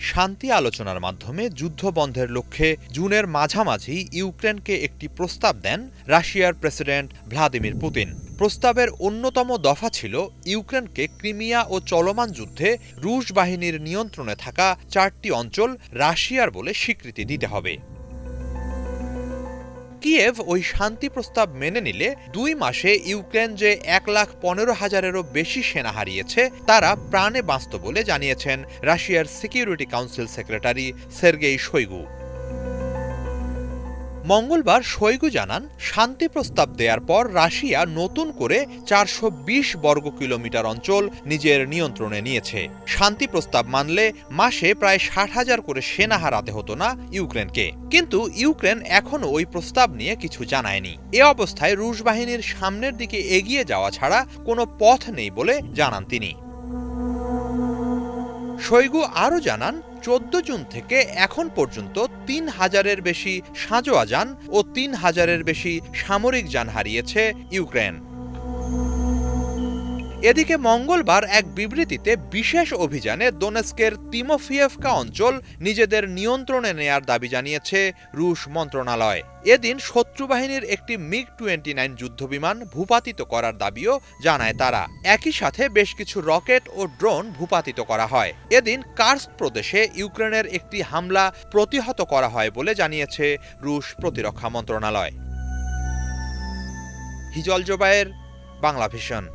শান্তি আলোচনার মাধ্যমে যুদ্ধ বন্ধের লক্ষ্যে জুনের মাঝামাঝি ইউক্রেনকে একটি প্রস্তাব দেন রাশিয়ার প্রেসিডেন্ট ভ্লাদিমির পুতিন। প্রস্তাবের অন্যতম দফা ছিল ইউক্রেনকে ক্রিমিয়া ও চলমান যুদ্ধে রুশ বাহিনীর নিয়ন্ত্রণে থাকা 4টি অঞ্চল রাশিয়ার বলে স্বীকৃতি দিতে হবে। কিয়েভ ওই শান্তি প্রস্তাব মেনে নিলে 2 মাসে ইউক্রেন যে 1,15,000-এরও বেশি সেনা হারিয়েছে তারা প্রাণে বাঁচত বলে জানিয়েছেন রাশিয়ার security council secretary Sergei Shoigu. মঙ্গলবার শোইগু জানান, শান্তি প্রস্তাব দেওয়ার পর রাশিয়া নতুন করে 420 বর্গ কিলোমিটার অঞ্চল নিজের নিয়ন্ত্রণে নিয়েছে। শান্তি প্রস্তাব মানলে মাসে প্রায় 60,000 করে সেনা হারাতে হতো না ইউক্রেনকে। কিন্তু ইউক্রেন এখনও ওই প্রস্তাব নিয়ে কিছু জানায়নি। এ অবস্থায় রুশ বাহিনীর সামনের দিকে এগিয়ে যাওয়া ছাড়া কোনো পথ নেই বলে জানান তিনি। শোইগু আরও জানান, 14 জুন থেকে এখন পর্যন্ত 3,000-এর বেশি সাঁজোয়া যান ও 3,000-এর বেশি সামরিক যান হারিয়েছে ইউক্রেন। এদিকে মঙ্গলবার এক বিবৃতিতে বিশেষ অভিযানে দোনেস্কের তিমোফিয়েভকা অঞ্চল নিজেদের নিয়ন্ত্রণে নেয়ার দাবি জানিয়েছে রুশ মন্ত্রণালয়। এদিন শত্রু বাহিনীর একটি মিগ-29 যুদ্ধবিমান ভূপাতিত করার দাবিও জানায় তারা। একই সাথে বেশ কিছু রকেট ও ড্রোন ভূপাতিত করা হয়। এদিন কার্স্ক প্রদেশে ইউক্রেনের একটি হামলা প্রতিহত করা হয় বলে জানিয়েছে রুশ প্রতিরক্ষা মন্ত্রণালয়। হিজল জোবায়ের, বাংলা ভিশন।